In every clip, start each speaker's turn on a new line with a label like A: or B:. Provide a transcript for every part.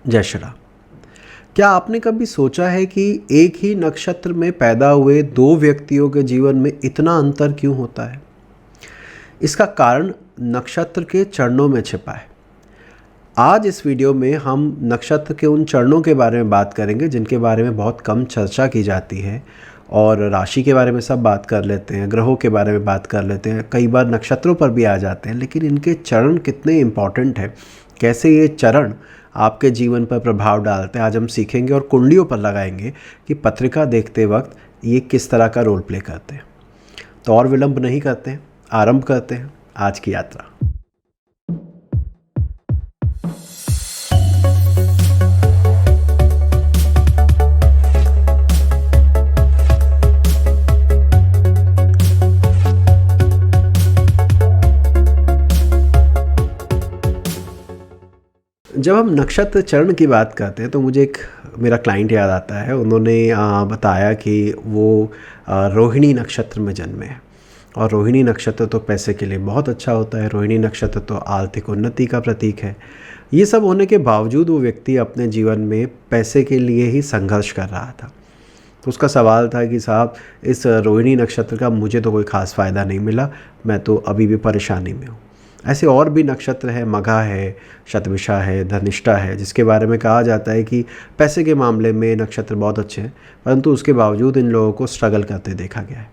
A: जय श्री राम। क्या आपने कभी सोचा है कि एक ही नक्षत्र में पैदा हुए दो व्यक्तियों के जीवन में इतना अंतर क्यों होता है? इसका कारण नक्षत्र के चरणों में छिपा है। आज इस वीडियो में हम नक्षत्र के उन चरणों के बारे में बात करेंगे जिनके बारे में बहुत कम चर्चा की जाती है, और राशि के बारे में सब बात कर लेते हैं, ग्रहों के बारे में बात कर लेते हैं, कई बार नक्षत्रों पर भी आ जाते हैं, लेकिन इनके चरण कितने इम्पॉर्टेंट हैं, कैसे ये चरण आपके जीवन पर प्रभाव डालते हैं, आज हम सीखेंगे और कुंडलियों पर लगाएंगे कि पत्रिका देखते वक्त ये किस तरह का रोल प्ले करते हैं। तो और विलंब नहीं करते हैं, आरंभ करते हैं आज की यात्रा। जब हम नक्षत्र चरण की बात करते हैं तो मुझे एक मेरा क्लाइंट याद आता है। उन्होंने बताया कि वो रोहिणी नक्षत्र में जन्मे हैं, और रोहिणी नक्षत्र तो पैसे के लिए बहुत अच्छा होता है। रोहिणी नक्षत्र तो आर्थिक उन्नति का प्रतीक है। ये सब होने के बावजूद वो व्यक्ति अपने जीवन में पैसे के लिए ही संघर्ष कर रहा था। तो उसका सवाल था कि साहब, इस रोहिणी नक्षत्र का मुझे तो कोई ख़ास फ़ायदा नहीं मिला, मैं तो अभी भी परेशानी में हूँ। ऐसे और भी नक्षत्र है, मघा है, शतभिषा है, धनिष्ठा है, जिसके बारे में कहा जाता है कि पैसे के मामले में नक्षत्र बहुत अच्छे हैं, परंतु उसके बावजूद इन लोगों को स्ट्रगल करते देखा गया है।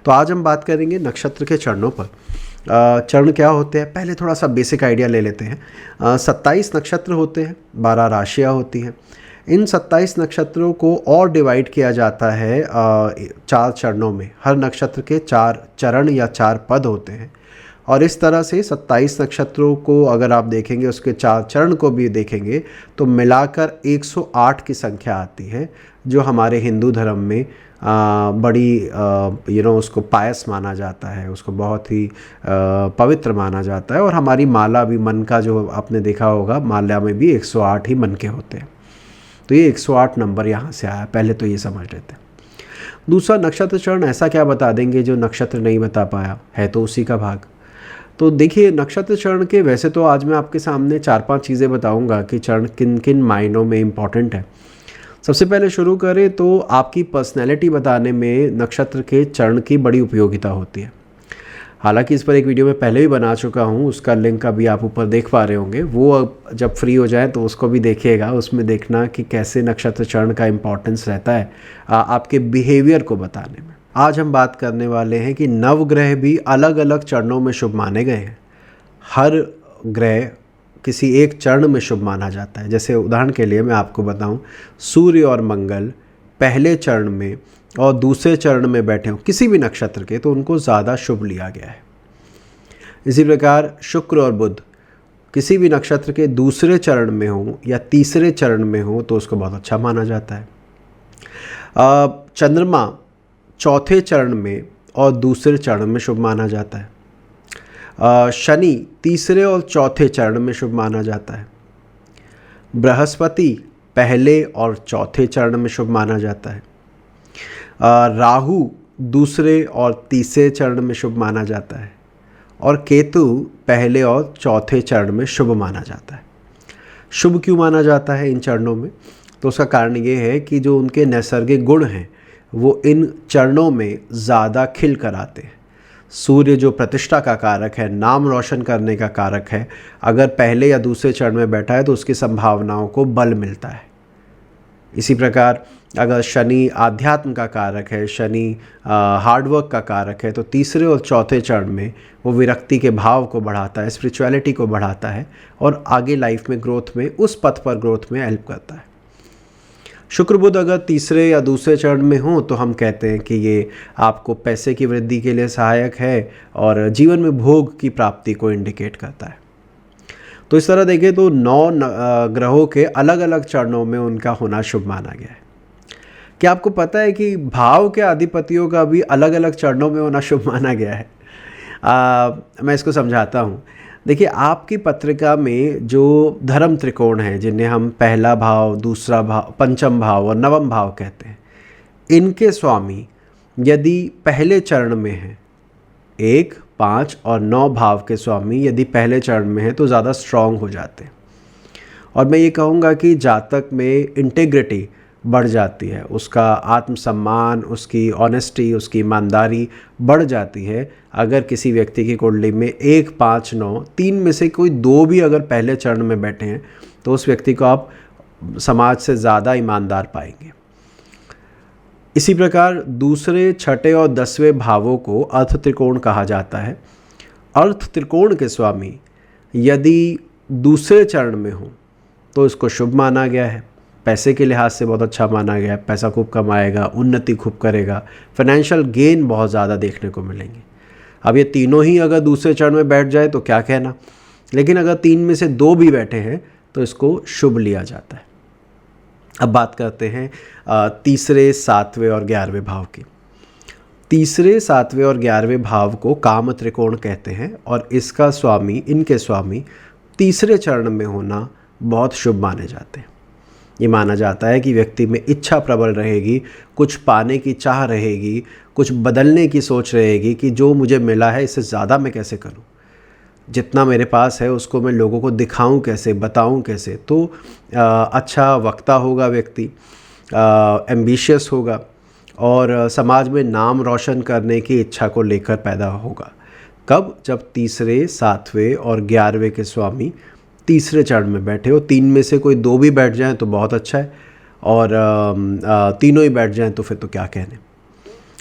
A: तो आज हम बात करेंगे नक्षत्र के चरणों पर। चरण क्या होते हैं, पहले थोड़ा सा बेसिक आइडिया ले लेते हैं। 27 नक्षत्र होते हैं, 12 राशियाँ होती हैं। इन 27 नक्षत्रों को और डिवाइड किया जाता है 4 चरणों में। हर नक्षत्र के 4 चरण या 4 पद होते हैं, और इस तरह से 27 नक्षत्रों को अगर आप देखेंगे, उसके 4 चरण को भी देखेंगे, तो मिलाकर 108 की संख्या आती है, जो हमारे हिंदू धर्म में बड़ी उसको पायस माना जाता है, उसको बहुत ही पवित्र माना जाता है। और हमारी माला भी, मन का जो आपने देखा होगा, माला में भी 108 ही मन के होते हैं। तो ये 108 नंबर यहाँ से आया, पहले तो ये समझ लेते हैं। दूसरा, नक्षत्र चरण ऐसा क्या बता देंगे जो नक्षत्र नहीं बता पाया है, तो उसी का भाग। तो देखिए, नक्षत्र चरण के वैसे तो आज मैं आपके सामने 4-5 चीज़ें बताऊंगा कि चरण किन किन मायनों में इम्पॉर्टेंट है। सबसे पहले शुरू करें तो आपकी पर्सनैलिटी बताने में नक्षत्र के चरण की बड़ी उपयोगिता होती है। हालांकि इस पर एक वीडियो मैं पहले भी बना चुका हूँ, उसका लिंक अभी आप ऊपर देख पा रहे होंगे। वो जब फ्री हो जाए तो उसको भी देखिएगा, उसमें देखना कि कैसे नक्षत्र चरण का इम्पॉर्टेंस रहता है आपके बिहेवियर को बताने में। आज हम बात करने वाले हैं कि नवग्रह भी अलग अलग चरणों में शुभ माने गए हैं। हर ग्रह किसी एक चरण में शुभ माना जाता है। जैसे उदाहरण के लिए मैं आपको बताऊं, सूर्य और मंगल पहले चरण में और दूसरे चरण में बैठे हों किसी भी नक्षत्र के, तो उनको ज़्यादा शुभ लिया गया है। इसी प्रकार शुक्र और बुध किसी भी नक्षत्र के दूसरे चरण में हों या तीसरे चरण में हों, तो उसको बहुत अच्छा माना जाता है। चंद्रमा चौथे चरण में और दूसरे चरण में शुभ माना जाता है। शनि तीसरे और चौथे चरण में शुभ माना जाता है। बृहस्पति पहले और चौथे चरण में शुभ माना जाता है। राहु दूसरे और तीसरे चरण में शुभ माना जाता है, और केतु पहले और चौथे चरण में शुभ माना जाता है। शुभ क्यों माना जाता है इन चरणों में? तो उसका कारण ये है कि जो उनके नैसर्गिक गुण हैं वो इन चरणों में ज़्यादा खिल कर आते हैं। सूर्य जो प्रतिष्ठा का कारक है, नाम रोशन करने का कारक है, अगर पहले या दूसरे चरण में बैठा है तो उसकी संभावनाओं को बल मिलता है। इसी प्रकार अगर शनि आध्यात्म का कारक है, शनि हार्डवर्क का कारक है, तो तीसरे और चौथे चरण में वो विरक्ति के भाव को बढ़ाता है, स्पिरिचुअलिटी को बढ़ाता है, और आगे लाइफ में ग्रोथ में, उस पथ पर ग्रोथ में हेल्प करता है। शुक्र बुध अगर तीसरे या दूसरे चरण में हो तो हम कहते हैं कि ये आपको पैसे की वृद्धि के लिए सहायक है और जीवन में भोग की प्राप्ति को इंडिकेट करता है। तो इस तरह देखें तो 9 ग्रहों के अलग अलग चरणों में उनका होना शुभ माना गया है। क्या आपको पता है कि भाव के अधिपतियों का भी अलग अलग चरणों में होना शुभ माना गया है? मैं इसको समझाता हूँ। देखिए, आपकी पत्रिका में जो धर्म त्रिकोण हैं, जिन्हें हम पहला भाव, दूसरा भाव, पंचम भाव और नवम भाव कहते हैं, इनके स्वामी यदि पहले चरण में हैं, 1, 5 और 9 भाव के स्वामी यदि पहले चरण में हैं तो ज़्यादा स्ट्रॉन्ग हो जाते हैं। और मैं ये कहूँगा कि जातक में इंटेग्रिटी बढ़ जाती है, उसका आत्मसम्मान, उसकी ऑनेस्टी, उसकी ईमानदारी बढ़ जाती है अगर किसी व्यक्ति की कुंडली में 1, 5, 9 तीन में से कोई दो भी अगर पहले चरण में बैठे हैं तो उस व्यक्ति को आप समाज से ज़्यादा ईमानदार पाएंगे। इसी प्रकार दूसरे, छठे और 10वें भावों को अर्थ त्रिकोण कहा जाता है। अर्थ त्रिकोण के स्वामी यदि दूसरे चरण में हो तो इसको शुभ माना गया है, पैसे के लिहाज से बहुत अच्छा माना गया है, पैसा खूब कमाएगा, उन्नति खूब करेगा, फाइनेंशियल गेन बहुत ज़्यादा देखने को मिलेंगे। अब ये तीनों ही अगर दूसरे चरण में बैठ जाए तो क्या कहना, लेकिन अगर तीन में से दो भी बैठे हैं तो इसको शुभ लिया जाता है। अब बात करते हैं तीसरे, 7वें और 11वें भाव की। तीसरे, 7वें और 11वें भाव को काम त्रिकोण कहते हैं और इसका स्वामी, इनके स्वामी तीसरे चरण में होना बहुत शुभ माने जाते हैं। ये माना जाता है कि व्यक्ति में इच्छा प्रबल रहेगी, कुछ पाने की चाह रहेगी, कुछ बदलने की सोच रहेगी कि जो मुझे मिला है इससे ज़्यादा मैं कैसे करूं, जितना मेरे पास है उसको मैं लोगों को दिखाऊं कैसे, बताऊं कैसे। तो अच्छा वक्ता होगा व्यक्ति, एम्बिशियस होगा और समाज में नाम रोशन करने की इच्छा को लेकर पैदा होगा। कब? जब तीसरे, 7वें और 11वें के स्वामी तीसरे चरण में बैठे हो। तीन में से कोई दो भी बैठ जाएं तो बहुत अच्छा है और तीनों ही बैठ जाएं तो फिर तो क्या कहने।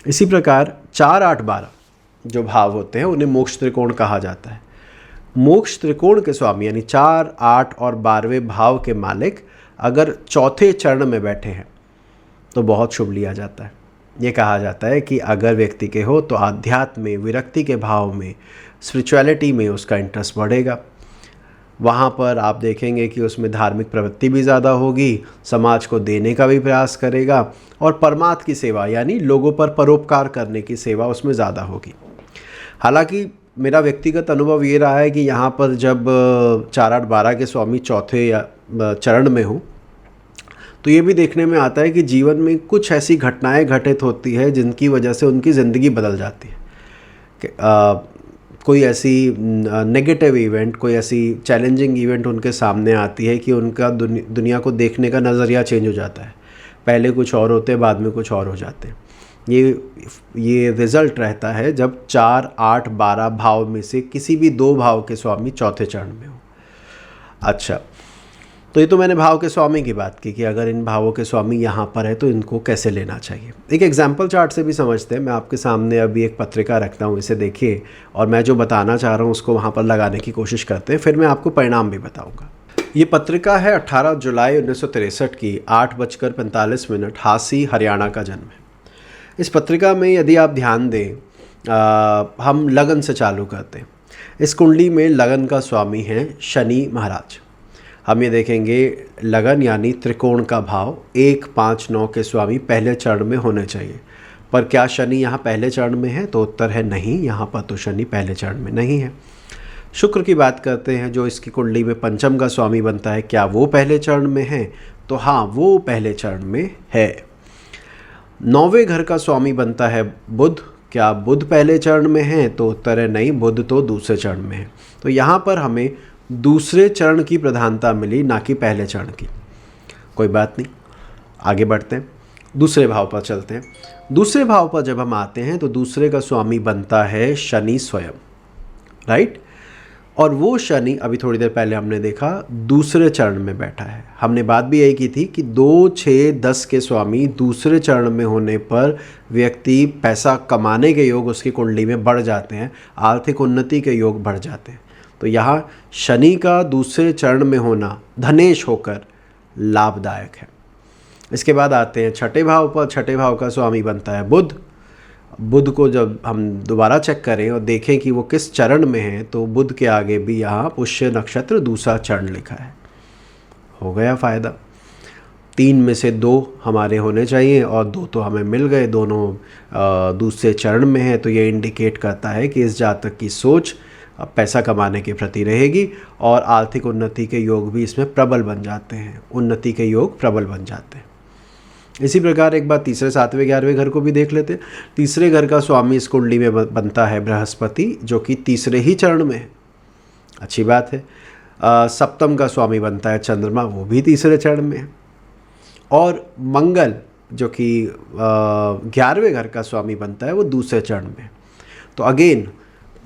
A: इसी प्रकार 4, 8, 12 जो भाव होते हैं उन्हें मोक्ष त्रिकोण कहा जाता है। मोक्ष त्रिकोण के स्वामी यानी 4, 8 और 12वें भाव के मालिक अगर चौथे चरण में बैठे हैं तो बहुत शुभ लिया जाता है। ये कहा जाता है कि अगर व्यक्ति के हो तो आध्यात्म में, विरक्ति के भाव में, स्पिरिचुअलिटी में उसका इंटरेस्ट बढ़ेगा। वहाँ पर आप देखेंगे कि उसमें धार्मिक प्रवृत्ति भी ज़्यादा होगी, समाज को देने का भी प्रयास करेगा और परमात्मा की सेवा यानी लोगों पर परोपकार करने की सेवा उसमें ज़्यादा होगी। हालांकि मेरा व्यक्तिगत अनुभव ये रहा है कि यहाँ पर जब 4, 8, 12 के स्वामी चौथे चरण में हो तो ये भी देखने में आता है कि जीवन में कुछ ऐसी घटनाएं घटित होती है जिनकी वजह से उनकी ज़िंदगी बदल जाती है। कोई ऐसी नेगेटिव इवेंट, कोई ऐसी चैलेंजिंग इवेंट उनके सामने आती है कि उनका दुनिया को देखने का नज़रिया चेंज हो जाता है। पहले कुछ और होते हैं, बाद में कुछ और हो जाते हैं। ये रिज़ल्ट रहता है जब 4, 8, 12 भाव में से किसी भी दो भाव के स्वामी चौथे चरण में हो। अच्छा, तो ये तो मैंने भाव के स्वामी की बात की कि अगर इन भावों के स्वामी यहाँ पर है तो इनको कैसे लेना चाहिए। एक एग्जाम्पल चार्ट से भी समझते हैं। मैं आपके सामने अभी एक पत्रिका रखता हूँ, इसे देखिए और मैं जो बताना चाह रहा हूँ उसको वहाँ पर लगाने की कोशिश करते हैं, फिर मैं आपको परिणाम भी बताऊँगा। ये पत्रिका है 18 जुलाई 1963 की, 8:45 हासी, हरियाणा का जन्म है। इस पत्रिका में यदि आप ध्यान दें, हम लगन से चालू करते हैं। इस कुंडली में लगन का स्वामी है शनि महाराज। हम ये देखेंगे लगन यानी त्रिकोण का भाव 1, 5, 9 के स्वामी पहले चरण में होने चाहिए। पर क्या शनि यहाँ पहले चरण में है? तो उत्तर है नहीं, यहाँ पर तो शनि पहले चरण में नहीं है। शुक्र की बात करते हैं जो इसकी कुंडली में पंचम का स्वामी बनता है, क्या वो पहले चरण में है? तो हाँ, वो पहले चरण में है। 9वें घर का स्वामी बनता है बुध, क्या बुध पहले चरण में है? तो उत्तर है नहीं, बुध तो दूसरे चरण में है। तो यहाँ पर हमें दूसरे चरण की प्रधानता मिली, ना कि पहले चरण की। कोई बात नहीं, आगे बढ़ते हैं, दूसरे भाव पर चलते हैं। दूसरे भाव पर जब हम आते हैं तो दूसरे का स्वामी बनता है शनि स्वयं, राइट। और वो शनि अभी थोड़ी देर पहले हमने देखा दूसरे चरण में बैठा है। हमने बात भी यही की थी कि 2, 6, 10 के स्वामी दूसरे चरण में होने पर व्यक्ति पैसा कमाने के योग उसकी कुंडली में बढ़ जाते हैं, आर्थिक उन्नति के योग बढ़ जाते हैं। तो यहाँ शनि का दूसरे चरण में होना धनेश होकर लाभदायक है। इसके बाद आते हैं छठे भाव पर। छठे भाव का स्वामी बनता है बुध। बुध को जब हम दोबारा चेक करें और देखें कि वो किस चरण में है तो बुध के आगे भी यहाँ पुष्य नक्षत्र दूसरा चरण लिखा है। हो गया फ़ायदा। 3 में से 2 हमारे होने चाहिए और 2 तो हमें मिल गए, दोनों दूसरे चरण में है। तो ये इंडिकेट करता है कि इस जातक की सोच पैसा कमाने के प्रति रहेगी और आर्थिक उन्नति के योग भी इसमें प्रबल बन जाते हैं, उन्नति के योग प्रबल बन जाते हैं। इसी प्रकार एक बार तीसरे, 7वें, 11वें घर को भी देख लेते हैं। तीसरे घर का स्वामी इस कुंडली में बनता है बृहस्पति, जो कि तीसरे ही चरण में है। अच्छी बात है। सप्तम का स्वामी बनता है चंद्रमा, वो भी तीसरे चरण में है। और मंगल जो कि 11वें घर का स्वामी बनता है वो दूसरे चरण में है। तो अगेन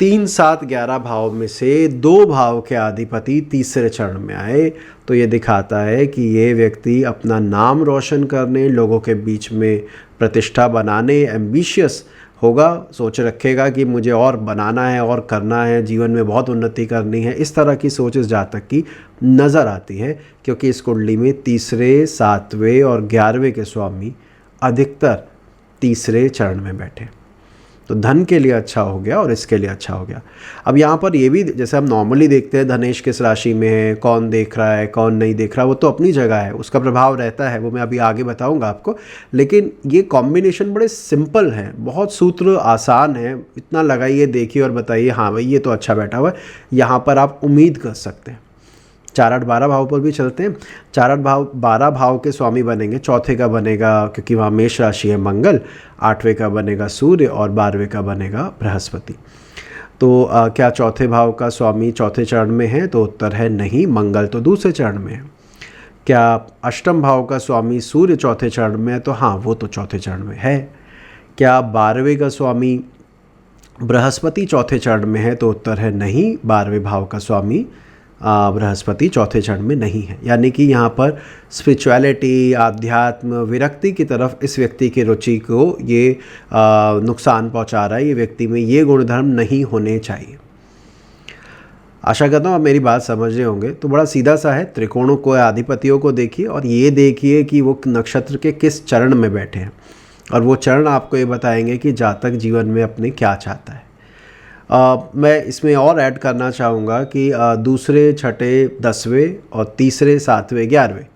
A: 3, 7, 11 भाव में से 2 भाव के अधिपति तीसरे चरण में आए, तो ये दिखाता है कि ये व्यक्ति अपना नाम रोशन करने, लोगों के बीच में प्रतिष्ठा बनाने एम्बिशियस होगा, सोच रखेगा कि मुझे और बनाना है और करना है, जीवन में बहुत उन्नति करनी है। इस तरह की सोच इस जातक की नज़र आती है, क्योंकि इस कुंडली में तीसरे, 7वें और 11वें के स्वामी अधिकतर तीसरे चरण में बैठे। तो धन के लिए अच्छा हो गया और इसके लिए अच्छा हो गया। अब यहाँ पर ये भी, जैसे हम नॉर्मली देखते हैं धनेश किस राशि में है, कौन देख रहा है कौन नहीं देख रहा, वो तो अपनी जगह है, उसका प्रभाव रहता है, वो मैं अभी आगे बताऊंगा आपको। लेकिन ये कॉम्बिनेशन बड़े सिंपल है, बहुत सूत्र आसान है, इतना लगाइए, देखिए और बताइए हाँ भाई ये तो अच्छा बैठा हुआ है। यहाँ पर आप उम्मीद कर सकते हैं। 4, 8, 12 भाव पर भी चलते हैं। 4, 8 भाव 12 भाव के स्वामी बनेंगे। चौथे का बनेगा, क्योंकि वहाँ मेष राशि है, मंगल। 8वें का बनेगा सूर्य और 12वें का बनेगा बृहस्पति। तो क्या चौथे भाव का स्वामी चौथे चरण में है? तो उत्तर है नहीं, मंगल तो दूसरे चरण में है। क्या अष्टम भाव का स्वामी सूर्य चौथे चरण में है? तो हाँ, वो तो चौथे चरण में है। क्या 12वें का स्वामी बृहस्पति चौथे चरण में है? तो उत्तर है नहीं, 12वें भाव का स्वामी बृहस्पति चौथे चरण में नहीं है। यानी कि यहाँ पर स्पिरिचुअलिटी, आध्यात्म, विरक्ति की तरफ इस व्यक्ति की रुचि को ये नुकसान पहुँचा रहा है। ये व्यक्ति में ये गुणधर्म नहीं होने चाहिए। आशा करता हूँ आप मेरी बात समझ रहे होंगे। तो बड़ा सीधा सा है, त्रिकोणों को, अधिपतियों को देखिए और ये देखिए कि वो नक्षत्र के किस चरण में बैठे हैं, और वो चरण आपको ये बताएंगे कि जातक जीवन में अपने क्या चाहता है। मैं इसमें और ऐड करना चाहूँगा कि दूसरे, छठे, 10वें और तीसरे, 7वें, 11वें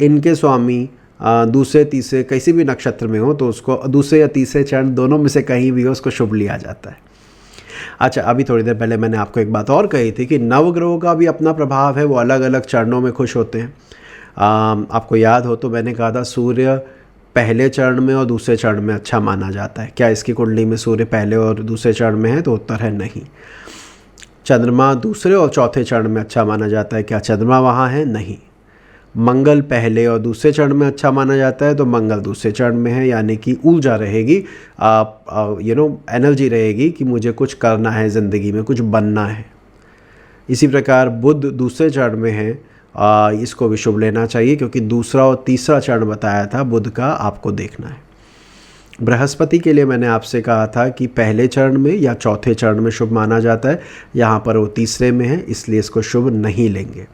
A: इनके स्वामी दूसरे, तीसरे किसी भी नक्षत्र में हो तो उसको दूसरे या तीसरे चरण दोनों में से कहीं भी हो उसको शुभ लिया जाता है। अच्छा, अभी थोड़ी देर पहले मैंने आपको एक बात और कही थी कि नवग्रहों का भी अपना प्रभाव है, वो अलग अलग चरणों में खुश होते हैं। आपको याद हो तो मैंने कहा था सूर्य पहले चरण में और दूसरे चरण में अच्छा माना जाता है। क्या इसकी कुंडली में सूर्य पहले और दूसरे चरण में है? तो उत्तर है नहीं। चंद्रमा दूसरे और चौथे चरण में अच्छा माना जाता है। क्या चंद्रमा वहाँ है? नहीं। मंगल पहले और दूसरे चरण में अच्छा माना जाता है, तो मंगल दूसरे चरण में है, यानी कि ऊर्जा रहेगी, एनर्जी रहेगी कि मुझे कुछ करना है, ज़िंदगी में कुछ बनना है। इसी प्रकार बुध दूसरे चरण में है, इसको भी शुभ लेना चाहिए, क्योंकि दूसरा और तीसरा चरण बताया था बुध का, आपको देखना है। बृहस्पति के लिए मैंने आपसे कहा था कि पहले चरण में या चौथे चरण में शुभ माना जाता है, यहाँ पर वो तीसरे में है, इसलिए इसको शुभ नहीं लेंगे।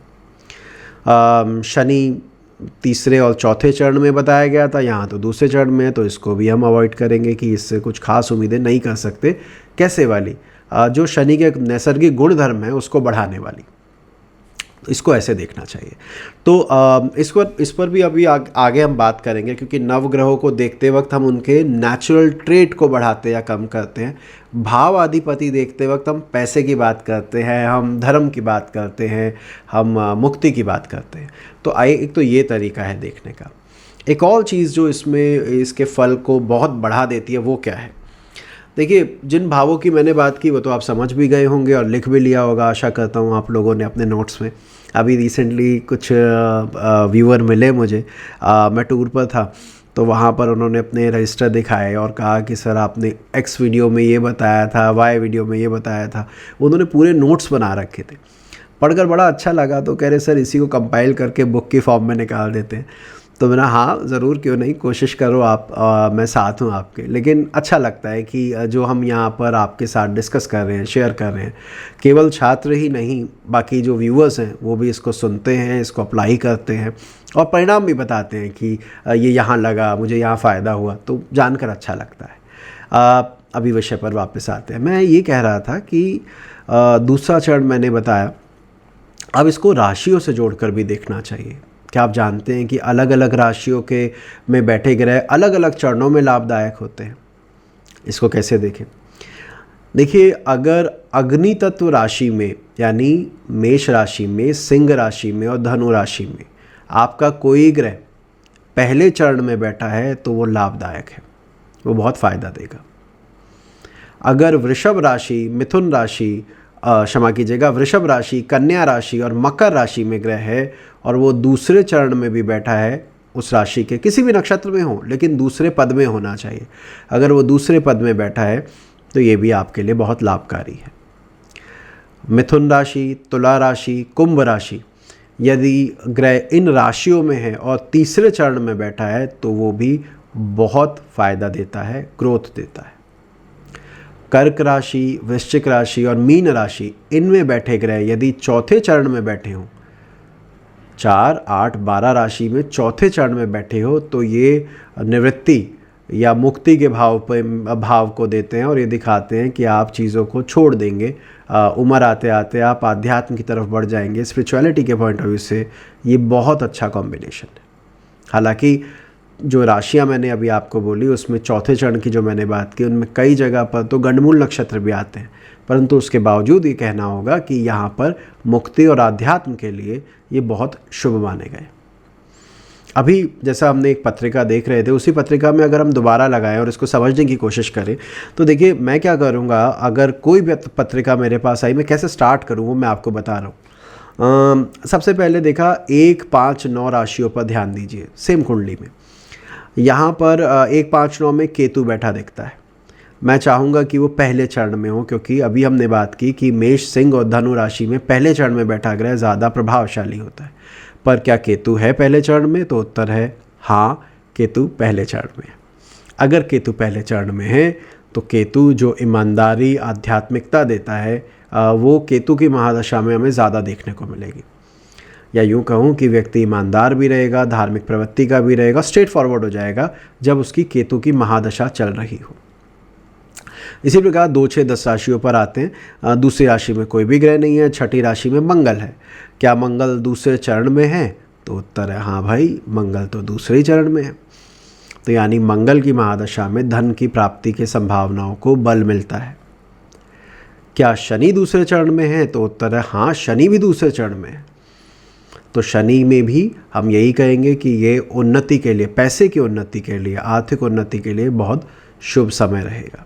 A: शनि तीसरे और चौथे चरण में बताया गया था, यहाँ तो दूसरे चरण में है, तो इसको भी हम अवॉइड करेंगे कि इससे कुछ खास उम्मीदें नहीं कर सकते। कैसे वाली? जो शनि के नैसर्गिक गुणधर्म है उसको बढ़ाने वाली, इसको ऐसे देखना चाहिए। तो इस पर भी अभी आगे हम बात करेंगे, क्योंकि नवग्रहों को देखते वक्त हम उनके नेचुरल ट्रेट को बढ़ाते या कम करते हैं। भाव अधिपति देखते वक्त हम पैसे की बात करते हैं, हम धर्म की बात करते हैं, हम मुक्ति की बात करते हैं। तो एक तो ये तरीका है देखने का। एक और चीज़ जो इसमें इसके फल को बहुत बढ़ा देती है वो क्या है? देखिए, जिन भावों की मैंने बात की वो तो आप समझ भी गए होंगे और लिख भी लिया होगा, आशा करता हूँ आप लोगों ने अपने नोट्स में। अभी रिसेंटली कुछ व्यूअर मिले मुझे, मैं टूर पर था, तो वहाँ पर उन्होंने अपने रजिस्टर दिखाए और कहा कि सर आपने एक्स वीडियो में ये बताया था, वाई वीडियो में ये बताया था। उन्होंने पूरे नोट्स बना रखे थे, पढ़कर बड़ा अच्छा लगा। तो कह रहे सर इसी को कंपाइल करके बुक की फॉर्म में निकाल देते हैं। तो मैंने हाँ ज़रूर, क्यों नहीं, कोशिश करो आप, मैं साथ हूँ आपके। लेकिन अच्छा लगता है कि जो हम यहाँ पर आपके साथ डिस्कस कर रहे हैं, शेयर कर रहे हैं, केवल छात्र ही नहीं, बाकी जो व्यूअर्स हैं वो भी इसको सुनते हैं, इसको अप्लाई करते हैं और परिणाम भी बताते हैं कि ये यहाँ लगा, मुझे यहाँ फ़ायदा हुआ, तो जानकर अच्छा लगता है। अभी विषय पर वापस आते हैं। मैं ये कह रहा था कि दूसरा चरण मैंने बताया, अब इसको राशियों से जोड़कर भी देखना चाहिए। क्या आप जानते हैं कि अलग अलग राशियों के में बैठे ग्रह अलग अलग चरणों में लाभदायक होते हैं? इसको कैसे देखें? देखिए, अगर अग्नि तत्व राशि में, यानी मेष राशि में, सिंह राशि में और धनु राशि में आपका कोई ग्रह पहले चरण में बैठा है तो वो लाभदायक है, वो बहुत फ़ायदा देगा। अगर वृषभ राशि, मिथुन राशि, क्षमा कीजिएगा, वृषभ राशि, कन्या राशि और मकर राशि में ग्रह है और वो दूसरे चरण में भी बैठा है, उस राशि के किसी भी नक्षत्र में हो लेकिन दूसरे पद में होना चाहिए। अगर वो दूसरे पद में बैठा है तो ये भी आपके लिए बहुत लाभकारी है। मिथुन राशि, तुला राशि, कुंभ राशि, यदि ग्रह इन राशियों में है और तीसरे चरण में बैठा है तो वो भी बहुत फ़ायदा देता है, ग्रोथ देता है। कर्क राशि, वृश्चिक राशि और मीन राशि, इनमें बैठे ग्रह यदि चौथे चरण में बैठे हों, 4, 8, 12 राशि में चौथे चरण में बैठे हो तो ये निवृत्ति या मुक्ति के भाव को देते हैं और ये दिखाते हैं कि आप चीज़ों को छोड़ देंगे, उम्र आते आते आप आध्यात्म की तरफ बढ़ जाएंगे। स्पिरिचुअलिटी के पॉइंट ऑफ व्यू से ये बहुत अच्छा कॉम्बिनेशन है। हालांकि जो राशियां मैंने अभी आपको बोली उसमें चौथे चरण की जो मैंने बात की उनमें कई जगह पर तो गंडमूल नक्षत्र भी आते हैं, परंतु उसके बावजूद ये कहना होगा कि यहाँ पर मुक्ति और आध्यात्म के लिए ये बहुत शुभ माने गए। अभी जैसा हमने एक पत्रिका देख रहे थे, उसी पत्रिका में अगर हम दोबारा लगाएं और इसको समझने की कोशिश करें तो देखिए मैं क्या करूँगा, अगर कोई भी पत्रिका मेरे पास आई, मैं कैसे स्टार्ट करूँ वो मैं आपको बता रहा हूँ। सबसे पहले देखा 1, 5, 9 राशियों पर ध्यान दीजिए। सेम कुंडली में यहाँ पर 1, 5, 9 में केतु बैठा दिखता है। मैं चाहूँगा कि वो पहले चरण में हो, क्योंकि अभी हमने बात की कि मेष, सिंह और धनु राशि में पहले चरण में बैठा ग्रह ज़्यादा प्रभावशाली होता है। पर क्या केतु है पहले चरण में? तो उत्तर है हाँ, केतु पहले चरण में है। अगर केतु पहले चरण में है तो केतु जो ईमानदारी, आध्यात्मिकता देता है वो केतु की महादशा में हमें ज़्यादा देखने को मिलेगी। या यूँ कहूँ कि व्यक्ति ईमानदार भी रहेगा, धार्मिक प्रवृत्ति का भी रहेगा, स्ट्रेट फॉरवर्ड हो जाएगा जब उसकी केतु की महादशा चल रही हो। इसी प्रकार 2, 6, 10 राशियों पर आते हैं। दूसरी राशि में कोई भी ग्रह नहीं है, छठी राशि में मंगल है। क्या मंगल दूसरे चरण में है? तो उत्तर है हाँ भाई, मंगल तो दूसरे चरण में है। तो यानी मंगल की महादशा में धन की प्राप्ति की संभावनाओं को बल मिलता है। क्या शनि दूसरे चरण में है? तो उत्तर है हाँ, शनि भी दूसरे चरण में है। तो शनि में भी हम यही कहेंगे कि ये उन्नति के लिए, पैसे की उन्नति के लिए, आर्थिक उन्नति के लिए बहुत शुभ समय रहेगा।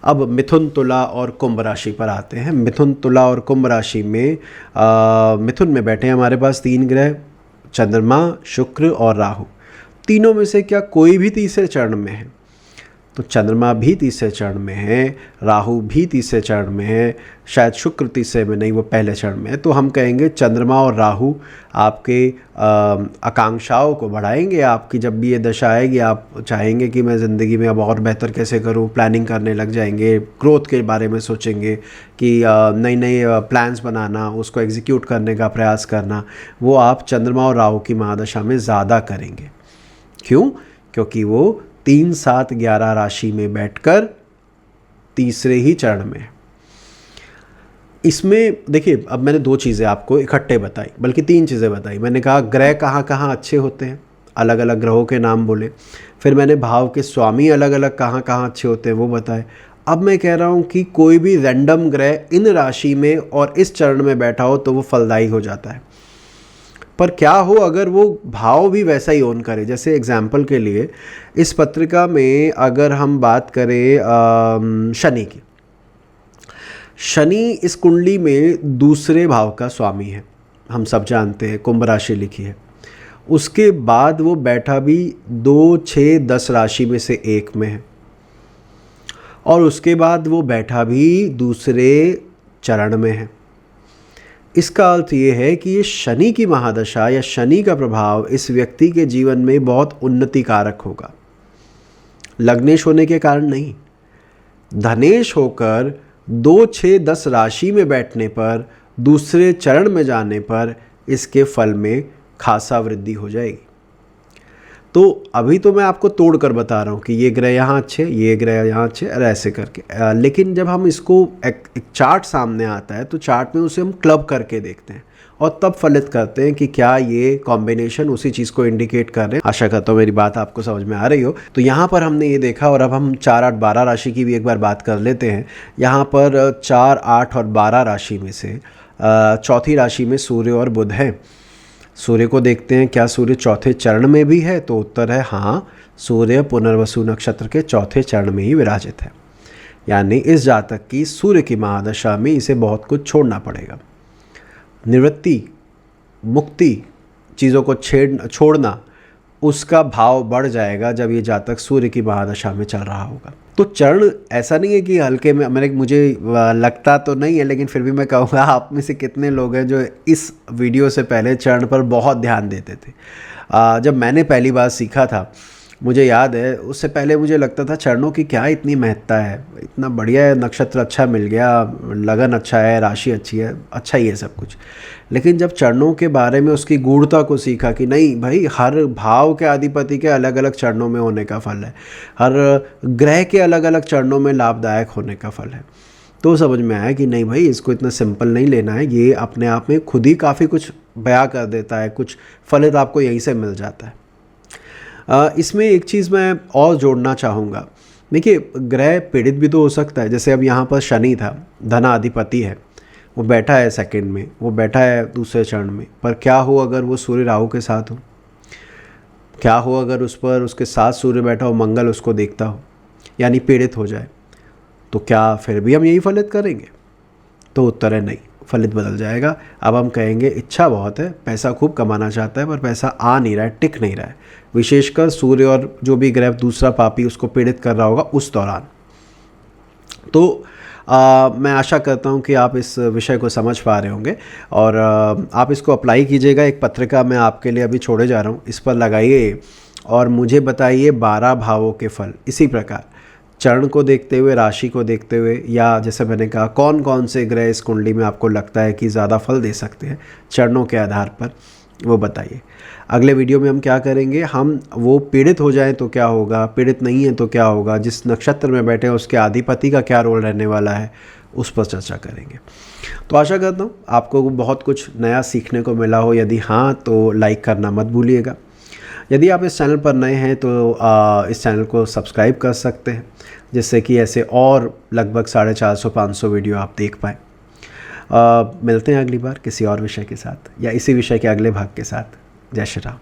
A: अब मिथुन, तुला और कुंभ राशि पर आते हैं। मिथुन, तुला और कुंभ राशि में मिथुन में बैठे हैं हमारे पास 3 ग्रह, चंद्रमा, शुक्र और राहु। तीनों में से क्या कोई भी तीसरे चरण में है? तो चंद्रमा भी तीसरे चरण में है, राहु भी तीसरे चरण में है, शायद शुक्र तीसरे में नहीं, वो पहले चरण में है। तो हम कहेंगे चंद्रमा और राहु आपके आकांक्षाओं को बढ़ाएंगे। आपकी जब भी ये दशा आएगी आप चाहेंगे कि मैं ज़िंदगी में अब और बेहतर कैसे करूं, प्लानिंग करने लग जाएंगे, ग्रोथ के बारे में सोचेंगे कि नई नई प्लान्स बनाना, उसको एग्जीक्यूट करने का प्रयास करना, वो आप चंद्रमा और राहु की महादशा में ज़्यादा करेंगे। क्यों? क्योंकि वो 3, 7, 11 राशि में बैठकर तीसरे ही चरण में है। इसमें देखिए, अब मैंने 2 चीज़ें आपको इकट्ठे बताई, बल्कि 3 चीज़ें बताई। मैंने कहा ग्रह कहाँ कहाँ अच्छे होते हैं, अलग अलग ग्रहों के नाम बोले। फिर मैंने भाव के स्वामी अलग अलग कहाँ कहाँ अच्छे होते हैं वो बताए। अब मैं कह रहा हूँ कि कोई भी रैंडम ग्रह इन राशि में और इस चरण में बैठा हो तो वो फलदायी हो जाता है। पर क्या हो अगर वो भाव भी वैसा ही ओन करे? जैसे एग्जाम्पल के लिए इस पत्रिका में अगर हम बात करें शनि की, शनि इस कुंडली में दूसरे भाव का स्वामी है, हम सब जानते हैं, कुंभ राशि लिखी है। उसके बाद वो बैठा भी 2, 6, 10 राशि में से एक में है, और उसके बाद वो बैठा भी दूसरे चरण में है। इसका अर्थ ये है कि ये शनि की महादशा या शनि का प्रभाव इस व्यक्ति के जीवन में बहुत उन्नतिकारक होगा। लग्नेश होने के कारण नहीं, धनेश होकर 2, 6, 10 राशि में बैठने पर, दूसरे चरण में जाने पर इसके फल में खासा वृद्धि हो जाएगी। तो अभी तो मैं आपको तोड़ कर बता रहा हूँ कि ये ग्रह यहाँ अच्छे, ये ग्रह यहाँ अच्छे, और ऐसे करके। लेकिन जब हम इसको एक चार्ट सामने आता है तो चार्ट में उसे हम क्लब करके देखते हैं और तब फलित करते हैं कि क्या ये कॉम्बिनेशन उसी चीज़ को इंडिकेट कर रहे हैं। आशा करता हूँ मेरी बात आपको समझ में आ रही हो। तो यहाँ पर हमने ये देखा, और अब हम 4, 8, 12 राशि की भी एक बार बात कर लेते हैं। यहाँ पर 4, 8 और 12 राशि में से चौथी राशि में सूर्य और बुध है। सूर्य को देखते हैं, क्या सूर्य चौथे चरण में भी है? तो उत्तर है हाँ, सूर्य पुनर्वसु नक्षत्र के चौथे चरण में ही विराजित है। यानी इस जातक की सूर्य की महादशा में इसे बहुत कुछ छोड़ना पड़ेगा। निवृत्ति, मुक्ति, चीज़ों को छोड़ना, उसका भाव बढ़ जाएगा जब ये जातक सूर्य की महादशा में चल रहा होगा। तो चरण ऐसा नहीं है कि हल्के में, मुझे लगता तो नहीं है, लेकिन फिर भी मैं कहूँगा आप में से कितने लोग हैं जो इस वीडियो से पहले चरण पर बहुत ध्यान देते थे। जब मैंने पहली बार सीखा था, मुझे याद है उससे पहले मुझे लगता था चरणों की क्या इतनी महत्ता है, इतना बढ़िया है, नक्षत्र अच्छा मिल गया, लगन अच्छा है, राशि अच्छी है, अच्छा ही है सब कुछ। लेकिन जब चरणों के बारे में उसकी गूढ़ता को सीखा कि नहीं भाई, हर भाव के अधिपति के अलग अलग चरणों में होने का फल है, हर ग्रह के अलग अलग चरणों में लाभदायक होने का फल है, तो समझ में आया कि नहीं भाई, इसको इतना सिंपल नहीं लेना है, ये अपने आप में खुद ही काफ़ी कुछ बयां कर देता है, कुछ फलित आपको यहीं से मिल जाता है। इसमें एक चीज़ मैं और जोड़ना चाहूँगा। देखिए, ग्रह पीड़ित भी तो हो सकता है। जैसे अब यहाँ पर शनि था, धनाधिपति है, वो बैठा है सेकंड में, वो बैठा है दूसरे चरण में, पर क्या हो अगर वो सूर्य राहु के साथ हो? क्या हो अगर उस पर उसके साथ सूर्य बैठा हो, मंगल उसको देखता हो, यानी पीड़ित हो जाए, तो क्या फिर भी हम यही फलित करेंगे? तो उत्तर है नहीं, फलित बदल जाएगा। अब हम कहेंगे इच्छा बहुत है, पैसा खूब कमाना चाहता है, पर पैसा आ नहीं रहा है, टिक नहीं रहा है, विशेषकर सूर्य और जो भी ग्रह दूसरा पापी उसको पीड़ित कर रहा होगा उस दौरान। तो मैं आशा करता हूं कि आप इस विषय को समझ पा रहे होंगे और आप इसको अप्लाई कीजिएगा। एक पत्रिका मैं आपके लिए अभी छोड़े जा रहा हूं, इस पर लगाइए और मुझे बताइए 12 भावों के फल। इसी प्रकार चरण को देखते हुए, राशि को देखते हुए, या जैसे मैंने कहा कौन कौन से ग्रह इस कुंडली में आपको लगता है कि ज़्यादा फल दे सकते हैं चरणों के आधार पर, वो बताइए। अगले वीडियो में हम क्या करेंगे, हम वो पीड़ित हो जाएं तो क्या होगा, पीड़ित नहीं है तो क्या होगा, जिस नक्षत्र में बैठे हैं उसके अधिपति का क्या रोल रहने वाला है, उस पर चर्चा करेंगे। तो आशा करता हूँ आपको बहुत कुछ नया सीखने को मिला हो। यदि हाँ तो लाइक करना मत भूलिएगा। यदि आप इस चैनल पर नए हैं तो इस चैनल को सब्सक्राइब कर सकते हैं, जिससे कि ऐसे और लगभग 450-500 वीडियो आप देख पाएँ। मिलते हैं अगली बार किसी और विषय के साथ या इसी विषय के अगले भाग के साथ। जय श्री राम।